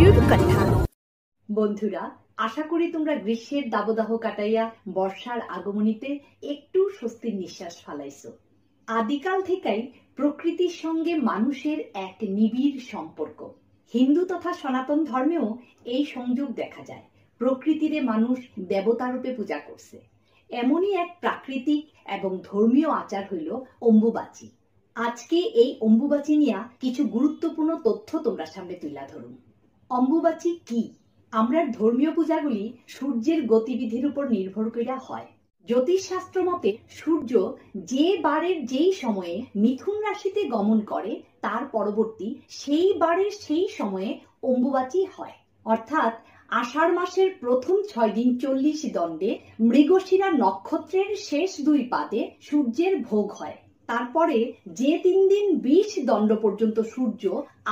মৃত্যুর কথা। বন্ধুরা, আশা করি তোমরা গ্রীষ্মের দাবদাহ কাটাইয়া বর্ষার আগমনীতে একটু স্বস্তির নিঃশ্বাস ফালাইছো। আদিকাল থেকেই প্রকৃতির সঙ্গে মানুষের এক নিবিড় সম্পর্ক। হিন্দু তথা সনাতন ধর্মেও এই সংযোগ দেখা যায়। প্রকৃতিরে মানুষ দেবতারূপে পূজা করছে। এমনই এক প্রাকৃতিক এবং ধর্মীয় আচার হইল অম্বুবাচী। আজকে এই অম্বুবাচী নিয়ে কিছু গুরুত্বপূর্ণ তথ্য তোমরা সামনে তুলে ধরুন। অম্বুবাচী কি? আমরা ধর্মীয় পূজাগুলি সূর্যের গতিবিধির উপর নির্ভর করে হয়। জ্যোতিষশাস্ত্র মতে সূর্য যে বারের যেই সময়ে মিথুন রাশিতে গমন করে তার পরবর্তী সেই বারের সেই সময়ে অম্বুবাচী হয়। অর্থাৎ আষাঢ় মাসের প্রথম 6 দিন 40 দণ্ডে মৃগশিরা নক্ষত্রের শেষ 2 পাদে সূর্যের ভোগ হয়। তারপরে যে 3 দিন 20 দণ্ড পর্যন্ত সূর্য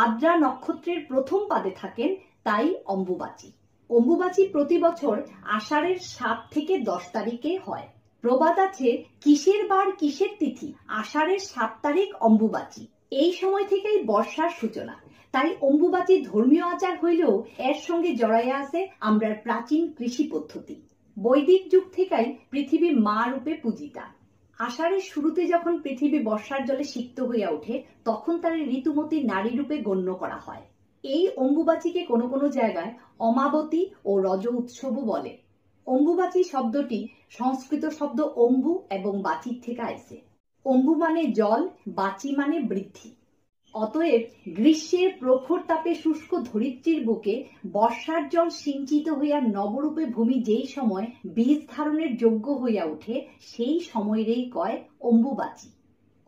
আদ্রা নক্ষত্রের প্রথম পাদে থাকেন তাই অম্বুবাচী। অম্বুবাচী প্রতি বছর আষাঢ়ের 7 থেকে 10 তারিখে হয়। প্রবাদ আছে, কিসের বার কিসের তিথি, আষাঢ়ের 7 তারিখ অম্বুবাচী। এই সময় থেকেই বর্ষার সূচনা। তাই অম্বুবাচী ধর্মীয় আচার হইলেও এর সঙ্গে জড়াইয়া আছে আমরার প্রাচীন কৃষি পদ্ধতি। বৈদিক যুগ থেকেই পৃথিবী মা রূপে পূজিতা। আষাঢ়ের শুরুতে যখন পৃথিবী বর্ষার জলে সিক্ত হইয়া ওঠে তখন তার ঋতুমতী নারী রূপে গণ্য করা হয়। এই অম্বুবাচীকে কোনো কোনো জায়গায় অমাবতী ও রজ উৎসবও বলে। অম্বুবাচী শব্দটি সংস্কৃত শব্দ অম্বু এবং বাচির থেকে আইছে। অম্বু মানে জল, বাচি মানে বৃদ্ধি। অতএব গ্রীষ্মের প্রখর তাপে শুষ্ক ধরিত্রীর বুকে বর্ষার জল সিঞ্চিত হইয়া নবরূপে ভূমি যেই সময় বীজ ধারণের যোগ্য হইয়া ওঠে সেই সময়েরই কয় অম্বুবাচী।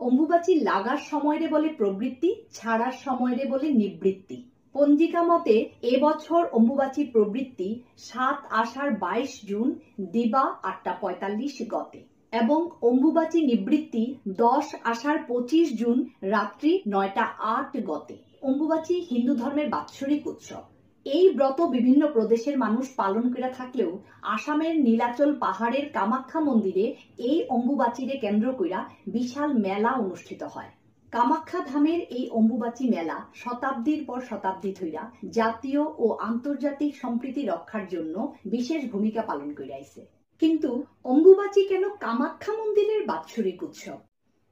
অম্বুবাচী লাগার সময়রে বলে প্রবৃত্তি, ছাড়ার সময়রে বলে নিবৃত্তি। পঞ্জিকা মতে এবছর অম্বুবাচী প্রবৃত্তি 7 আষাঢ় 22 জুন দিবা 8:45 গতে এবং অম্বুবাচী নিবৃত্তি 10 আষাঢ় 25 জুন রাত্রি 9:08 গতে। অম্বুবাচী হিন্দু ধর্মের বাৎসরিক উৎসব। এই ব্রত বিভিন্ন প্রদেশের মানুষ পালন করে থাকলেও আসামের নীলাচল পাহাড়ের কামাখ্যা মন্দিরে এই অম্বুবাচীরে কেন্দ্র কইরা বিশাল মেলা অনুষ্ঠিত হয়। কামাখ্যা ধামের এই অম্বুবাচী মেলা শতাব্দীর পর শতাব্দী ধইরা জাতীয় ও আন্তর্জাতিক সম্প্রীতি রক্ষার জন্য বিশেষ ভূমিকা পালন করে আইছে। কিন্তু অম্বুবাচী কেন কামাখ্যা মন্দিরের বাৎসরিক উৎসব?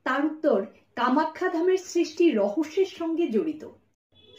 তার উত্তর কামাখ্যা ধামের সৃষ্টি রহস্যের সঙ্গে জড়িত।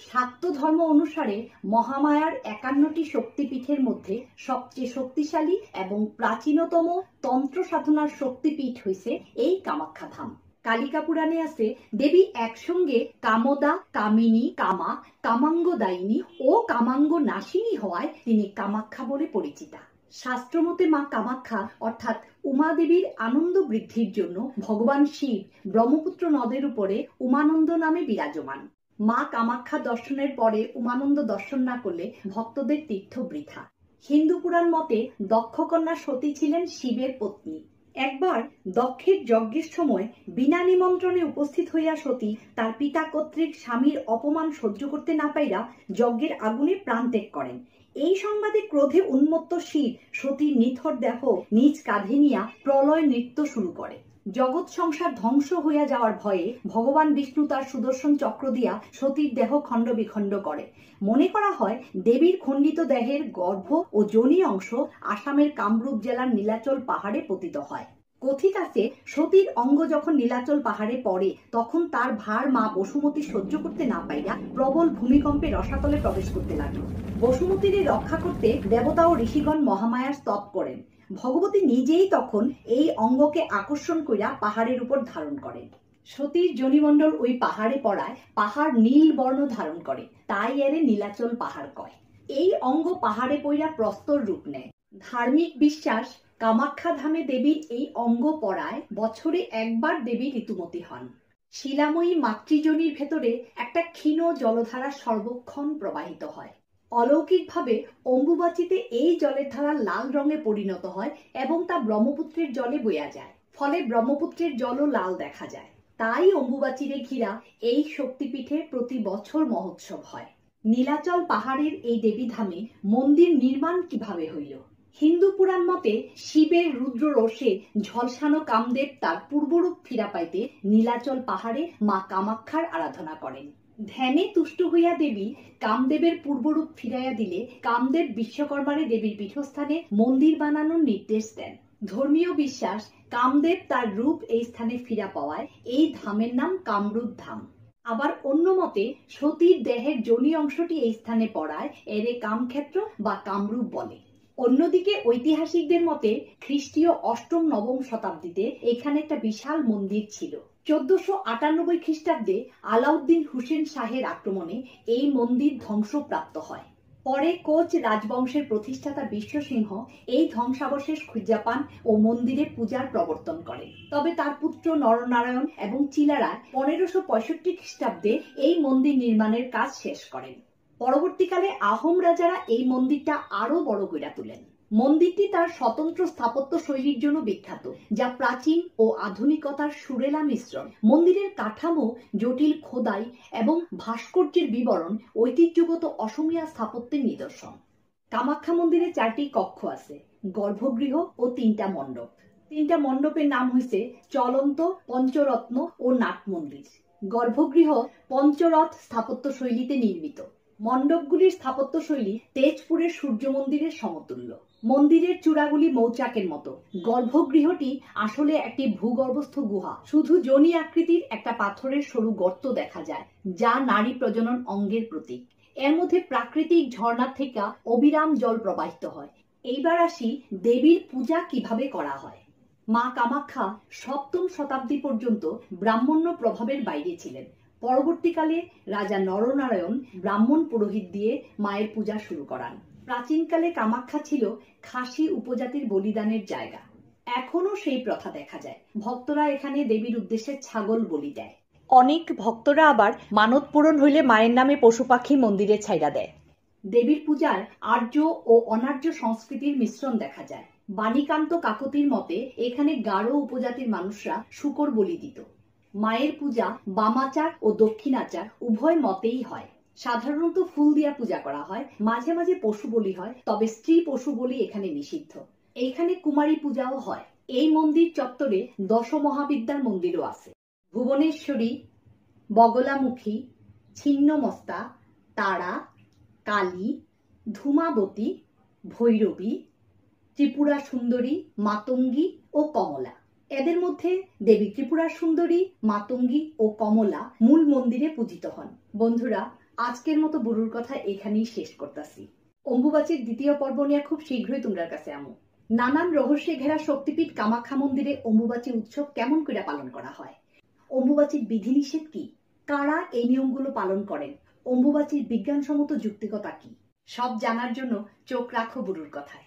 শাক্ত ধর্ম অনুসারে মহামায়ার 51টি শক্তিপীঠের মধ্যে সবচেয়ে শক্তিশালী এবং প্রাচীনতম তন্ত্র সাধনার শক্তিপীঠ হইছে এই কামাখ্যা ধাম। কালিকা পুরাণে আছে, দেবী একসঙ্গে কামদা, কামিনী, কামা, কামাঙ্গদায়িনী ও কামাঙ্গ নাশিনী হওয়ায় তিনি কামাখ্যা বলে পরিচিতা। শাস্ত্রমতে মা কামাখ্যা অর্থাৎ উমা দেবীর আনন্দ বৃদ্ধির জন্য ভগবান শিব ব্রহ্মপুত্র নদের উপরে উমানন্দ নামে বিরাজমান। মা কামাখ্যা দর্শনের পরে উমানন্দ দর্শন না করলে ভক্তদের তীর্থ বৃথা। হিন্দু পুরাণ মতে দক্ষকন্যা সতী ছিলেন শিবের পত্নী। একবার দক্ষের যজ্ঞের সময় বিনা নিমন্ত্রণে উপস্থিত হইয়া সতী তার পিতা কর্তৃক স্বামীর অপমান সহ্য করতে না পাইরা যজ্ঞের আগুনে প্রাণ ত্যাগ করেন। এই সংবাদে ক্রোধে উন্মত্ত শিব সতীর নিথর দেহ নিজ কাঁধে নিয়া প্রলয় নৃত্য শুরু করে। জগৎ সংসার ধ্বংস হইয়া যাওয়ার ভয়ে ভগবান বিষ্ণু তার সুদর্শন চক্র দিয়া সতীর দেহ খণ্ড বিখণ্ড করে। মনে করা হয় দেবীর খণ্ডিত দেহের গর্ভ ও যোনি অংশ আসামের কামরূপ জেলার নীলাচল পাহাড়ে পতিত হয়। কথিত আছে, সতীর অঙ্গ যখন নীলাচল পাহাড়ে পড়ে তখন তার ভার মা বসুমতী সহ্য করতে না পাইয়া প্রবল ভূমিকম্পে রসাতলে প্রবেশ করতে লাগলো। বসুমতীর রক্ষা করতে দেবতা ও ঋষিগণ মহামায়ার স্তব করেন। ভগবতী নিজেই তখন এই অঙ্গকে আকর্ষণ কইরা পাহাড়ের উপর ধারণ করেন। সতীর যোনিমণ্ডল ওই পাহাড়ে পড়ায় পাহাড় নীল বর্ণ ধারণ করে, তাই এরে নীলাচল পাহাড় কয়। এই অঙ্গ পাহাড়ে পইরা প্রস্তর রূপ নেয়। ধার্মিক বিশ্বাস, কামাখ্যা ধামে দেবীর এই অঙ্গ পড়ায় বছরে একবার দেবী ঋতুমতী হন। শিলাময়ী মাতৃজনীর ভেতরে একটা ক্ষীণ জলধারা সর্বক্ষণ প্রবাহিত হয়। অলৌকিকভাবে অম্বুবাচীতে এই জলের ধারা লাল রঙে পরিণত হয় এবং তা ব্রহ্মপুত্রের জলে বইয়া যায়। ফলে ব্রহ্মপুত্রের জলও লাল দেখা যায়। তাই অম্বুবাচীরে ঘিরা এই শক্তিপীঠে প্রতি বছর মহোৎসব হয়। নীলাচল পাহাড়ের এই দেবীধামে মন্দির নির্মাণ কিভাবে হইল? হিন্দু পুরাণ মতে শিবের রুদ্র রোষে ঝলসানো কামদেব তার পূর্বরূপ ফিরা পাইতে নীলাচল পাহাড়ে মা কামাক্ষার আরাধনা করেন। ধ্যানে তুষ্ট হইয়া দেবী কামদেবের পূর্বরূপ ফিরাইয়া দিলে কামদেব বিশ্বকর্মারে দেবীর পীঠস্থানে মন্দির বানানোর নির্দেশ দেন। ধর্মীয় বিশ্বাস, কামদেব তার রূপ এই স্থানে ফিরা পাওয়ায় এই ধামের নাম কামরূপ ধাম। আবার অন্য মতে সতীর দেহের যোনি অংশটি এই স্থানে পড়ায় এরে কামক্ষেত্র বা কামরূপ বলে। অন্যদিকে ঐতিহাসিকদের মতে খ্রিস্টীয় অষ্টম নবম শতাব্দীতে এখানে একটা বিশাল মন্দির ছিল। 1498 খ্রিস্টাব্দে আলাউদ্দিন হুসেন শাহের আক্রমণে এই মন্দির ধ্বংসপ্রাপ্ত হয়। পরে কোচ রাজবংশের প্রতিষ্ঠাতা বিশ্বসিংহ এই ধ্বংসাবশেষ খুঁজে পান ও মন্দিরে পূজার প্রবর্তন করেন। তবে তার পুত্র নরনারায়ণ এবং চিলারায় 1565 খ্রিস্টাব্দে এই মন্দির নির্মাণের কাজ শেষ করেন। পরবর্তীকালে আহোম রাজারা এই মন্দিরটা আরো বড় করে তোলেন। মন্দিরটি তার স্বতন্ত্র স্থাপত্য শৈলীর জন্য বিখ্যাত, যা প্রাচীন ও আধুনিকতার সুরেলা মিশ্রণ। মন্দিরের কাঠামো, জটিল খোদাই এবং ভাস্কর্যের বিবরণ ঐতিহ্যগত অসমীয়া স্থাপত্যের নিদর্শন। কামাখ্যা মন্দিরে 4টি কক্ষ আছে, গর্ভগৃহ ও 3টা মণ্ডপ। 3টা মণ্ডপের নাম হয়েছে চলন্ত, পঞ্চরত্ন ও নাট মন্দির। গর্ভগৃহ পঞ্চরথ স্থাপত্য শৈলীতে নির্মিত। মণ্ডপগুলির স্থাপত্য শৈলী তেজপুরের সূর্য মন্দিরের সমতুল্য। মন্দিরের চূড়াগুলি মৌচাকের মতো। গর্ভগৃহটি আসলে একটি ভূগর্ভস্থ গুহা। শুধু যোনি আকৃতির একটা পাথরের সরু গর্ত দেখা যায়, যা নারী প্রজনন অঙ্গের প্রতীক। এর মধ্যে প্রাকৃতিক ঝর্ণা থেকে অবিরাম জল প্রবাহিত হয়। এইবার আসি দেবীর পূজা কিভাবে করা হয়। মা কামাখ্যা 7ম শতাব্দী পর্যন্ত ব্রাহ্মণ্য প্রভাবের বাইরে ছিলেন। পরবর্তীকালে রাজা নরনারায়ণ ব্রাহ্মণ পুরোহিত দিয়ে মায়ের পূজা শুরু করান। প্রাচীনকালে কামাখ্যা ছিল খাসি উপজাতির বলিদানের জায়গা। এখনো সেই প্রথা দেখা যায়। ভক্তরা এখানে দেবীর উদ্দেশ্যে ছাগল বলি দেয়। অনেক ভক্তরা আবার মানত পূরণ হইলে মায়ের নামে পশু পাখি মন্দিরে ছাইড়া দেয়। দেবীর পূজার আর্য ও অনার্য সংস্কৃতির মিশ্রণ দেখা যায়। বাণীকান্ত কাকতির মতে এখানে গারো উপজাতির মানুষরা শূকর বলি দিত। মায়ের পূজা বামাচার ও দক্ষিণাচার উভয় মতেই হয়। সাধারণত ফুল দিয়া পূজা করা হয়, মাঝে মাঝে পশু বলি হয়, তবে স্ত্রী পশু বলি এখানে নিষিদ্ধ। এইখানে কুমারী পূজাও হয়। এই মন্দির চত্বরে 10 মহাবিদ্যার মন্দিরও আছে। ভুবনেশ্বরী, বগলামুখী, ছিন্নমস্তা, তারা, কালী, ধূমাবতী, ভৈরবী, ত্রিপুরা সুন্দরী, মাতঙ্গী ও কমলা। এদের মধ্যে দেবী ত্রিপুরা সুন্দরী, মাতঙ্গী ও কমলা মূল মন্দিরে পূজিত হন। বন্ধুরা, আজকের মতো বুড়ুর কথা এখানেই শেষ করতেছি। অম্বুবাচীর 2য় পর্ব নিয়ে খুব শীঘ্রই তোমরা কাছে আমো। নানান রহস্যে ঘেরা শক্তিপীঠ কামাখ্যা মন্দিরে অম্বুবাচী উৎসব কেমন করে পালন করা হয়, অম্বুবাচীর বিধিনিষেধ কি, কারা এই নিয়মগুলো পালন করেন, অম্বুবাচীর বিজ্ঞানসম্মত যুক্তিকতা কি, সব জানার জন্য চোখ রাখো বুড়ুর কথায়।